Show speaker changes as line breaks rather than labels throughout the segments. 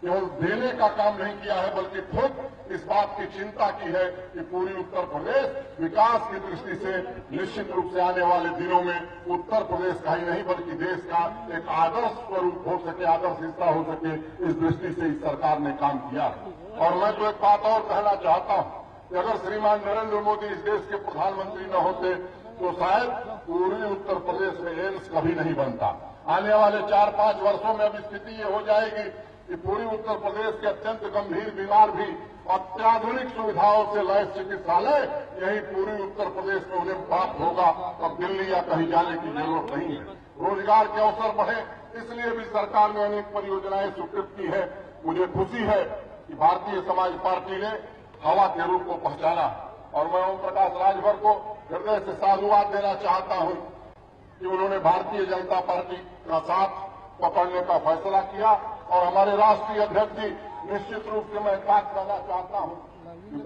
केवल देने का काम नहीं किया है, बल्कि खुद इस बात की चिंता की है कि पूरी उत्तर प्रदेश विकास की दृष्टि से निश्चित रूप से आने वाले दिनों में उत्तर प्रदेश का ही नहीं बल्कि देश का एक आदर्श स्वरूप हो सके, आदर्श हिस्सा हो सके, इस दृष्टि से इस सरकार ने काम किया है। और मैं तो एक बात और कहना चाहता हूं कि अगर श्रीमान नरेंद्र मोदी इस देश के प्रधानमंत्री न होते तो शायद पूरे उत्तर प्रदेश में एम्स कभी नहीं बनता। आने वाले 4-5 वर्षों में अब स्थिति ये हो जाएगी कि पूरी उत्तर प्रदेश के अत्यंत गंभीर बीमार भी अत्याधुनिक सुविधाओं से लैस चिकित्सालय यही पूरी उत्तर प्रदेश में उन्हें प्राप्त होगा। अब दिल्ली या कहीं जाने की जरूरत नहीं है। रोजगार के अवसर बढ़े, इसलिए भी सरकार ने अनेक परियोजनाएं स्वीकृत की है। मुझे खुशी है कि भारतीय समाज पार्टी ने हवा के रूप को पहचाना और मैं ओम प्रकाश राजभर को हृदय से साधुवाद देना चाहता हूं कि उन्होंने भारतीय जनता पार्टी का साथ पकड़ने का फैसला किया। और हमारे राष्ट्रीय अध्यक्ष जी, निश्चित रूप से मैं बात करना चाहता हूं कि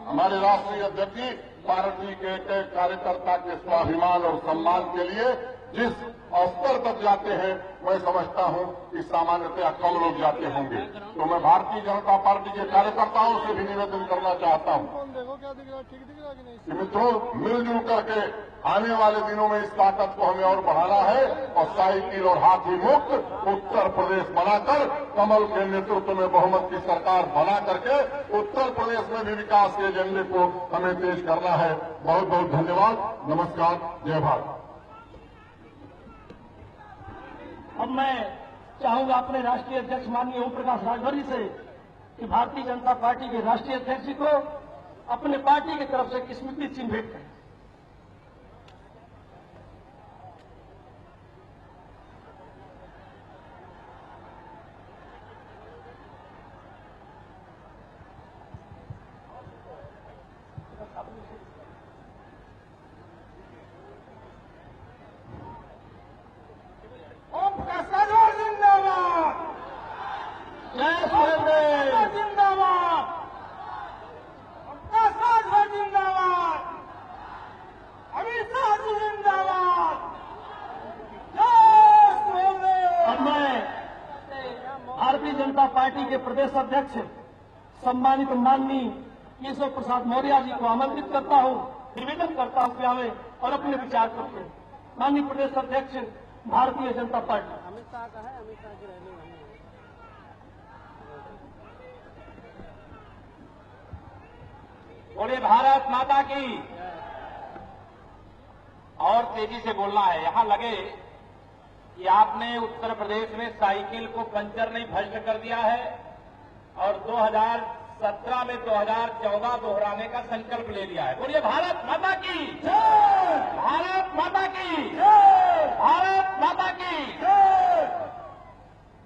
हमारे राष्ट्रीय अध्यक्ष जी पार्टी के एक कार्यकर्ता के स्वाभिमान और सम्मान के लिए जिस स्तर तक जाते हैं, मैं समझता हूं कि सामान्यतः कम लोग जाते होंगे। तो मैं भारतीय जनता पार्टी के कार्यकर्ताओं से भी निवेदन करना चाहता हूं कि मित्रों, मिलजुल करके आने वाले दिनों में इस ताकत को हमें और बढ़ाना है और साइकिल और हाथी मुक्त उत्तर प्रदेश बनाकर कमल के नेतृत्व में बहुमत की सरकार बना करके उत्तर प्रदेश में भी विकास के एजेंडे को हमें तेज करना है। बहुत बहुत धन्यवाद। नमस्कार। जय भारत।
अब मैं चाहूंगा अपने राष्ट्रीय अध्यक्ष माननीय ओम प्रकाश राजभर जी से कि भारतीय जनता पार्टी के राष्ट्रीय अध्यक्ष जी को अपने पार्टी की तरफ से एक स्मृति चिन्ह भेंट करें। भारतीय जनता पार्टी के प्रदेश अध्यक्ष सम्मानित माननीय केशव प्रसाद मौर्य जी को आमंत्रित करता हूं, निवेदन करता हूं कि आवे और अपने विचार करते हैं। माननीय प्रदेश अध्यक्ष भारतीय जनता पार्टी।
अमित शाह का है, अमित शाह की रहने वाली है।
बोले भारत माता की। और तेजी से बोलना है। यहां लगे कि आपने उत्तर प्रदेश में साइकिल को पंचर नहीं भ्रष्ट कर दिया है और 2017 में 2014 दोहराने का संकल्प ले लिया है। बोलिए भारत माता की, भारत माता की, भारत माता की।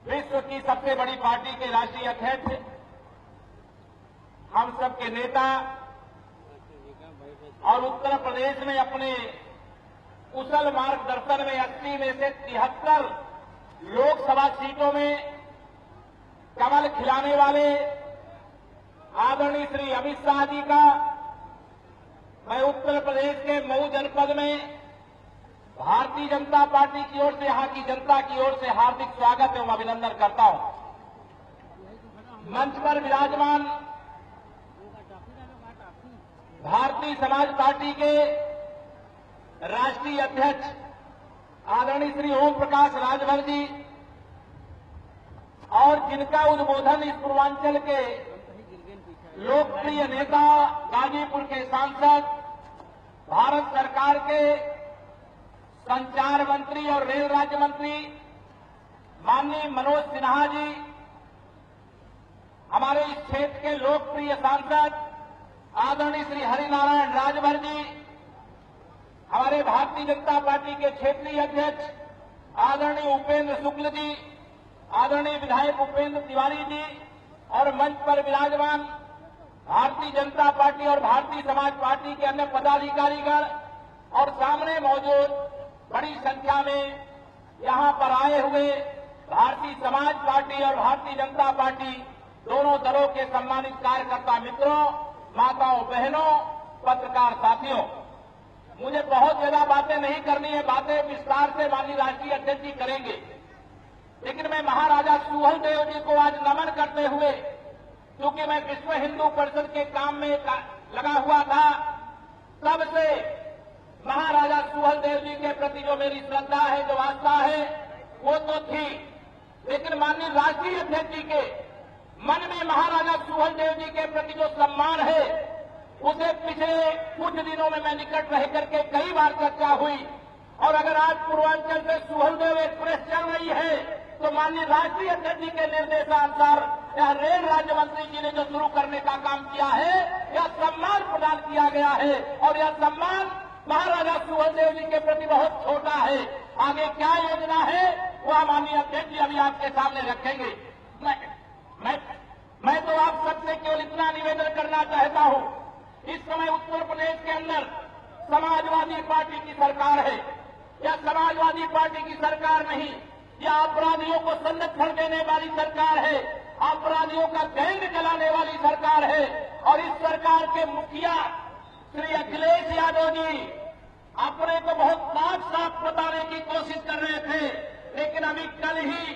विश्व की सबसे बड़ी पार्टी के राष्ट्रीय अध्यक्ष, हम सबके नेता और उत्तर प्रदेश में अपने कुशल मार्गदर्शन में 80 में से 73 लोकसभा सीटों में कमल खिलाने वाले आदरणीय श्री अमित शाह जी का मैं उत्तर प्रदेश के मऊ जनपद में भारतीय जनता पार्टी की ओर से, यहां की जनता की ओर से हार्दिक स्वागत एवं अभिनंदन करता हूं। मंच पर विराजमान भारतीय समाज पार्टी के राष्ट्रीय अध्यक्ष आदरणीय श्री ओम प्रकाश राजभर जी और जिनका उद्बोधन इस पूर्वांचल के लोकप्रिय नेता, गाजीपुर के सांसद, भारत सरकार के संचार मंत्री और रेल राज्य मंत्री माननीय मनोज सिन्हा जी, हमारे इस क्षेत्र के लोकप्रिय सांसद आदरणीय श्री हरिनारायण राजभर जी, हमारे भारतीय जनता पार्टी के क्षेत्रीय अध्यक्ष आदरणीय उपेंद्र शुक्ल जी, आदरणीय विधायक उपेंद्र तिवारी जी और मंच पर विराजमान भारतीय जनता पार्टी और भारतीय समाज पार्टी के अन्य पदाधिकारीगण और सामने मौजूद बड़ी संख्या में यहां पर आए हुए भारतीय समाज पार्टी और भारतीय जनता पार्टी दोनों दलों के सम्मानित कार्यकर्ता मित्रों, माताओं, बहनों, पत्रकार साथियों, मुझे बहुत ज्यादा बातें नहीं करनी है। बातें विस्तार से माननीय राष्ट्रीय अध्यक्ष जी करेंगे। लेकिन मैं महाराजा सुहेलदेव जी को आज नमन करते हुए, क्योंकि मैं विश्व हिंदू परिषद के काम में लगा हुआ था, तब से महाराजा सुहेलदेव जी के प्रति जो मेरी श्रद्धा है, जो आस्था है, वो तो थी, लेकिन माननीय राष्ट्रीय अध्यक्ष जी के मन में महाराजा सुहेलदेव जी के प्रति जो सम्मान है, उसे पिछले कुछ दिनों में मैं निकट रह करके कई बार चर्चा हुई। और अगर आज पूर्वांचल से सुहेलदेव एक्सप्रेस चल रही है, तो माननीय राष्ट्रीय अध्यक्ष जी के निर्देशानुसार यह रेल राज्य मंत्री जी ने जो शुरू करने का काम किया है, यह सम्मान प्रदान किया गया है। और यह सम्मान महाराजा सुहेलदेव जी के प्रति बहुत छोटा है। आगे क्या योजना है, वह माननीय अध्यक्ष जी अभी आपके सामने रखेंगे। मैं तो आप सबसे केवल इतना निवेदन करना चाहता हूं, इस समय उत्तर प्रदेश के अंदर समाजवादी पार्टी की सरकार है। यह समाजवादी पार्टी की सरकार नहीं, यह अपराधियों को संरक्षण देने वाली सरकार है, अपराधियों का गैंग चलाने वाली सरकार है। और इस सरकार के मुखिया श्री अखिलेश यादव जी अपने को बहुत साफ साफ बताने की कोशिश कर रहे थे, लेकिन अभी कल ही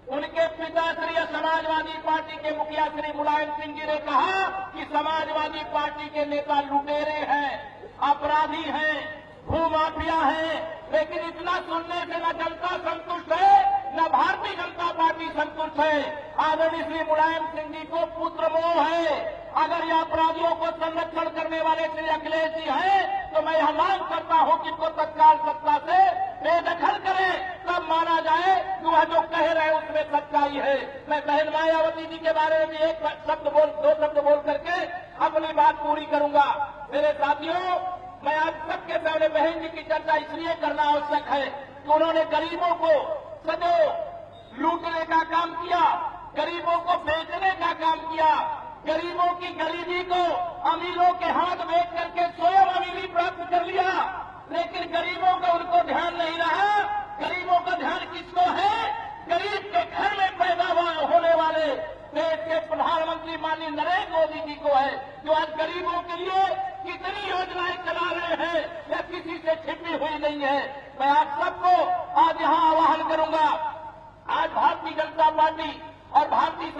उनके पिताश्री समाजवादी पार्टी के मुखिया श्री मुलायम सिंह जी ने कहा कि समाजवादी पार्टी के नेता लुटेरे हैं, अपराधी हैं, भूमाफिया हैं। लेकिन इतना सुनने से न जनता संतुष्ट है, न भारतीय जनता पार्टी संतुष्ट है। आदरणीय श्री मुलायम सिंह जी को पुत्र मोह है। अगर ये अपराधियों को संरक्षण करने वाले श्री अखिलेश जी हैं, तो मैं यह मांग करता हूं कि इनको तत्काल सत्ता से बेदखल करें, तब माना जाए कि वह जो कह रहे हैं उसमें सच्चाई है। मैं बहन मायावती जी के बारे में भी दो शब्द बोल करके अपनी बात पूरी करूंगा। मेरे साथियों, मैं आप सबके सामने बहन जी की चर्चा इसलिए करना आवश्यक है कि उन्होंने गरीबों को सदैव लूटने का काम किया, गरीबों को बेचने का काम किया, गरीबों की गरीबी को अमीरों के हाथ बेच करके स्वयं अमीरी प्राप्त कर लिया। लेकिन गरीबों का उनको ध्यान नहीं रहा। गरीबों का ध्यान किसको है? गरीब के घर में पैदा होने वाले देश के प्रधानमंत्री माननीय नरेंद्र मोदी जी को है, जो आज गरीबों के लिए कितनी योजनाएं चला रहे हैं, यह किसी से छिपी हुई नहीं है। मैं आप सबको आज यहां आह्वान करूंगा, आज भारतीय जनता पार्टी और भारतीय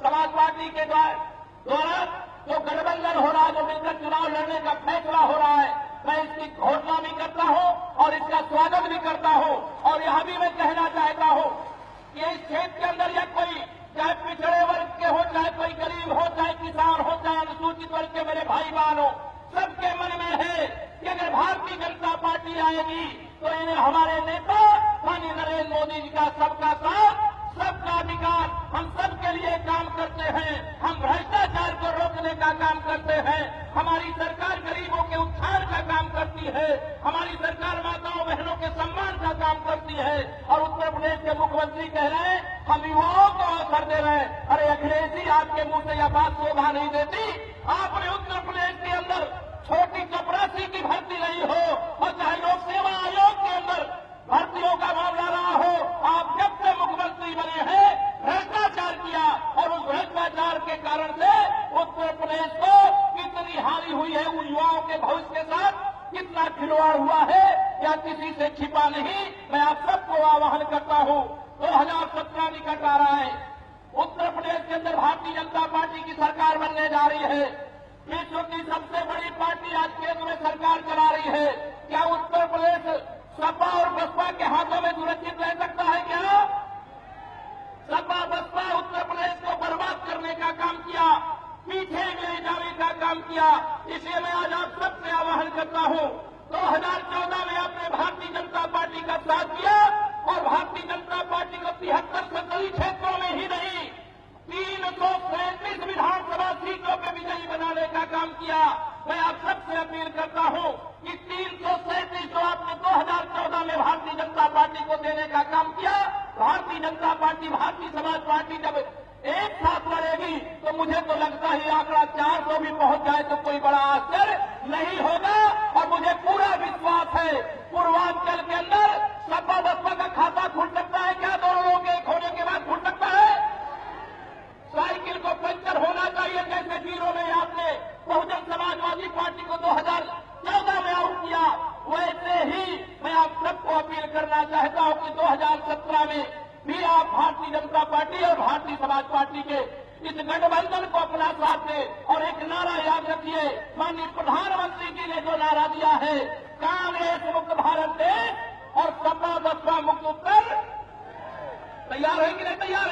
समाज पार्टी के द्वारा जो गठबंधन हो रहा है, जो मिलकर चुनाव लड़ने का फैसला हो रहा है, मैं इसकी घोषणा भी करता हूं और इसका स्वागत भी करता हूं। और यह भी मैं कहना चाहता हूं कि इस क्षेत्र के अंदर या कोई चाहे पिछड़े वर्ग के हो, चाहे कोई गरीब हो, चाहे किसान हो, चाहे अनुसूचित वर्ग के मेरे भाई बहन हो, सबके मन में है कि अगर भारतीय जनता पार्टी आएगी तो इन्हें हमारे नेता माननीय नरेंद्र मोदी जी का सबका साथ, सबका अधिकार, हम सबके लिए काम करते हैं। हम भ्रष्टाचार को रोकने का काम करते हैं। हमारी सरकार गरीबों के उत्थान का काम करती है। हमारी सरकार माताओं बहनों के सम्मान का काम करती है। और उत्तर प्रदेश के मुख्यमंत्री कह रहे हैं हम युवाओं को अवसर दे रहे हैं। अरे अखिलेश जी, आपके मुंह से यह बात शोभा नहीं देती। आपने उत्तर प्रदेश के अंदर छोटी चपरासी की भर्ती नहीं हो, और चाहे लोक सेवा आयोग के अंदर भर्तियों का मामला रहा हो, आप जब से मुख्यमंत्री बने हैं भ्रष्टाचार किया, और उस भ्रष्टाचार के कारण से उत्तर प्रदेश को कितनी हानि हुई है, उन युवाओं के भविष्य के साथ कितना खिलवाड़ हुआ है, या किसी से छिपा नहीं। मैं आप सबको आह्वान करता हूं, 2017 निकट आ रहा है, उत्तर प्रदेश के अंदर भारतीय जनता पार्टी की सरकार बनने जा रही है। विश्व की सबसे बड़ी पार्टी आज केंद्र में सरकार चला रही है। क्या उत्तर प्रदेश सपा और बसपा के हाथों में सुरक्षित रह सकता है? क्या सपा बसपा उत्तर प्रदेश को बर्बाद करने का काम किया, पीछे ले जाने का काम किया। इसलिए मैं आज आप सबसे आह्वान करता हूं, 2014 में आपने भारतीय जनता पार्टी का साथ दिया, और भारतीय जनता पार्टी को 73 संसदीय क्षेत्रों में ही नहीं 337 विधानसभा सीटों पर विजयी बनाने का काम किया। मैं आप सबसे अपील करता हूं कि 337 जो आपने 2014 में भारतीय जनता पार्टी को देने का काम किया, भारतीय जनता पार्टी भारतीय समाज पार्टी जब एक साथ लड़ेगी तो मुझे तो लगता है आंकड़ा 400 भी पहुंच जाए तो कोई बड़ा आश्चर्य नहीं होगा। और मुझे पूरा विश्वास है पूर्वांचल के अंदर सपा बसपा का खाता खुल सकता है। क्या दोनों लोगों के एक होने के बाद खुल सकता है? साइकिल को पंचर होना चाहिए, जैसे जीरो में आपने बहुजन समाजवादी पार्टी को 2014 में आउट किया, वैसे ही मैं आप सबको अपील करना चाहता हूं कि 2017
पार्टी और भारतीय समाज पार्टी के इस गठबंधन को अपना साथ दे और एक नारा याद रखिए, माननीय प्रधानमंत्री जी ने जो नारा दिया है, कांग्रेस मुक्त भारत देश और सपा बसपा मुक्त उत्तर, तैयार है कि नहीं तैयार है?